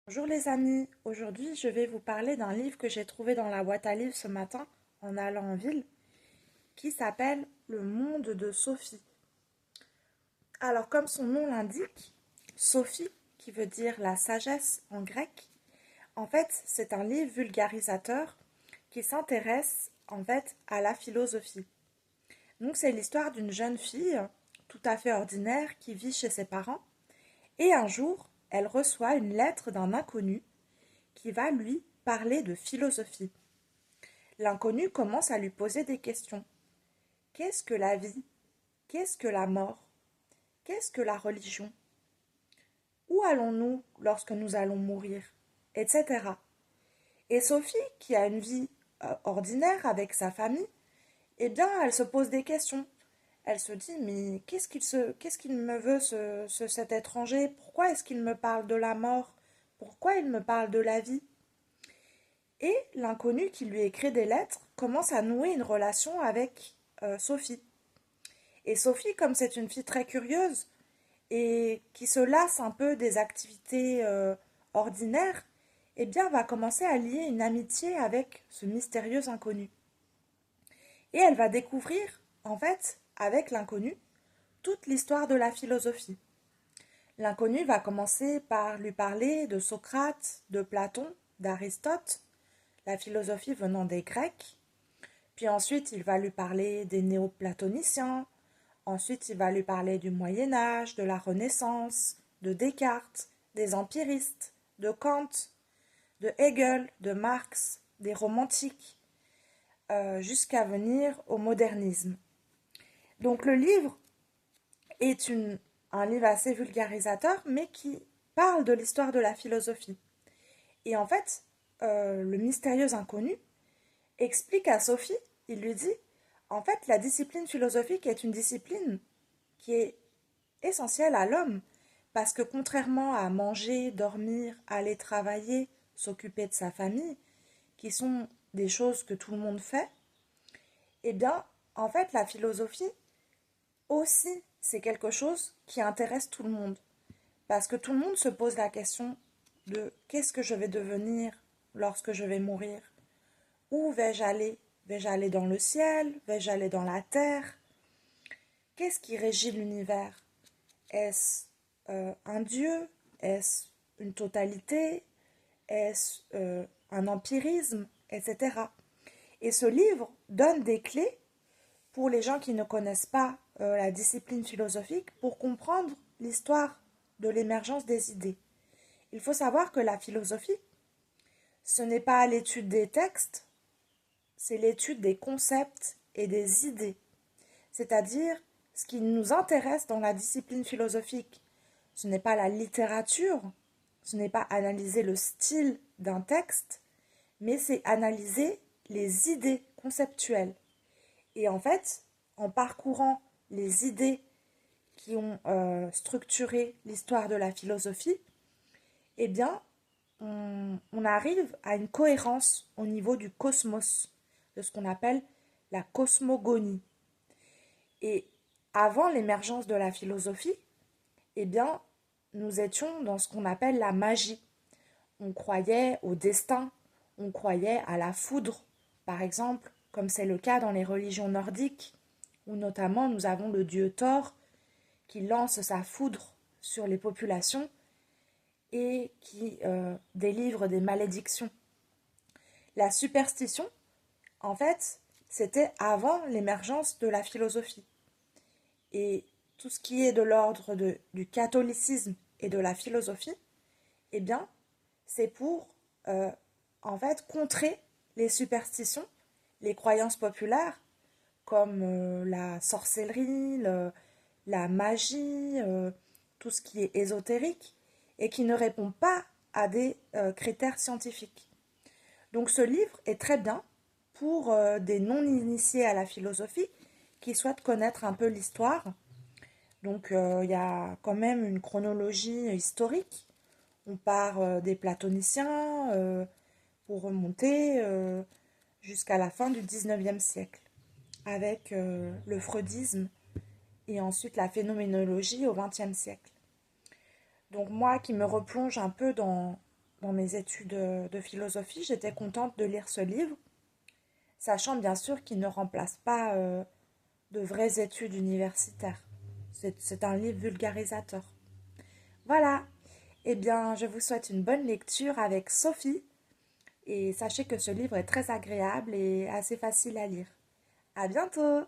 Bonjour les amis, aujourd'hui je vais vous parler d'un livre que j'ai trouvé dans la boîte à livres ce matin en allant en ville, qui s'appelle Le monde de Sophie. Alors comme son nom l'indique, Sophie, qui veut dire la sagesse en grec, en fait c'est un livre vulgarisateur qui s'intéresse en fait à la philosophie. Donc c'est l'histoire d'une jeune fille tout à fait ordinaire qui vit chez ses parents et un jour elle reçoit une lettre d'un inconnu qui va lui parler de philosophie. L'inconnu commence à lui poser des questions. Qu'est-ce que la vie? Qu'est-ce que la mort? Qu'est-ce que la religion? Où allons-nous lorsque nous allons mourir? Etc. Et Sophie, qui a une vie ordinaire avec sa famille, eh bien, elle se pose des questions. Elle se dit, mais qu'est-ce qu'il me veut, cet étranger? Pourquoi est-ce qu'il me parle de la mort? Pourquoi il me parle de la vie? Et l'inconnu qui lui écrit des lettres commence à nouer une relation avec Sophie. Et Sophie, comme c'est une fille très curieuse et qui se lasse un peu des activités ordinaires, eh bien va commencer à lier une amitié avec ce mystérieux inconnu. Et elle va découvrir, en fait, avec l'inconnu, toute l'histoire de la philosophie. L'inconnu va commencer par lui parler de Socrate, de Platon, d'Aristote, la philosophie venant des Grecs. Puis ensuite, il va lui parler des néoplatoniciens. Ensuite, il va lui parler du Moyen Âge, de la Renaissance, de Descartes, des empiristes, de Kant, de Hegel, de Marx, des romantiques, jusqu'à venir au modernisme. Donc le livre est un livre assez vulgarisateur, mais qui parle de l'histoire de la philosophie. Et en fait, le mystérieux inconnu explique à Sophie, il lui dit, en fait, la discipline philosophique est une discipline qui est essentielle à l'homme, parce que contrairement à manger, dormir, aller travailler, s'occuper de sa famille, qui sont des choses que tout le monde fait, eh bien, en fait, la philosophie aussi, c'est quelque chose qui intéresse tout le monde, parce que tout le monde se pose la question de qu'est-ce que je vais devenir lorsque je vais mourir? Où vais-je aller? Vais-je aller dans le ciel? Vais-je aller dans la terre? Qu'est-ce qui régit l'univers? Est-ce un dieu? Est-ce une totalité? Est-ce un empirisme? Etc. Et ce livre donne des clés pour les gens qui ne connaissent pas la discipline philosophique pour comprendre l'histoire de l'émergence des idées. Il faut savoir que la philosophie, ce n'est pas l'étude des textes, c'est l'étude des concepts et des idées. C'est-à-dire, ce qui nous intéresse dans la discipline philosophique, ce n'est pas la littérature, ce n'est pas analyser le style d'un texte, mais c'est analyser les idées conceptuelles. Et en fait, en parcourant les idées qui ont structuré l'histoire de la philosophie, eh bien, on arrive à une cohérence au niveau du cosmos, de ce qu'on appelle la cosmogonie. Et avant l'émergence de la philosophie, eh bien, nous étions dans ce qu'on appelle la magie. On croyait au destin, on croyait à la foudre, par exemple, comme c'est le cas dans les religions nordiques, où notamment nous avons le dieu Thor qui lance sa foudre sur les populations et qui délivre des malédictions. La superstition, en fait, c'était avant l'émergence de la philosophie. Et tout ce qui est de l'ordre du catholicisme et de la philosophie, eh bien, c'est pour, euh, en fait, contrer les superstitions, les croyances populaires, comme la sorcellerie, la magie, tout ce qui est ésotérique, et qui ne répond pas à des critères scientifiques. Donc ce livre est très bien pour des non-initiés à la philosophie qui souhaitent connaître un peu l'histoire. Donc il y a quand même une chronologie historique. On part des platoniciens pour remonter jusqu'à la fin du 19e siècle, avec le freudisme et ensuite la phénoménologie au 20e siècle. Donc moi qui me replonge un peu dans mes études de philosophie, j'étais contente de lire ce livre, sachant bien sûr qu'il ne remplace pas de vraies études universitaires. C'est un livre vulgarisateur. Voilà. Eh bien, je vous souhaite une bonne lecture avec Sophie et sachez que ce livre est très agréable et assez facile à lire. À bientôt!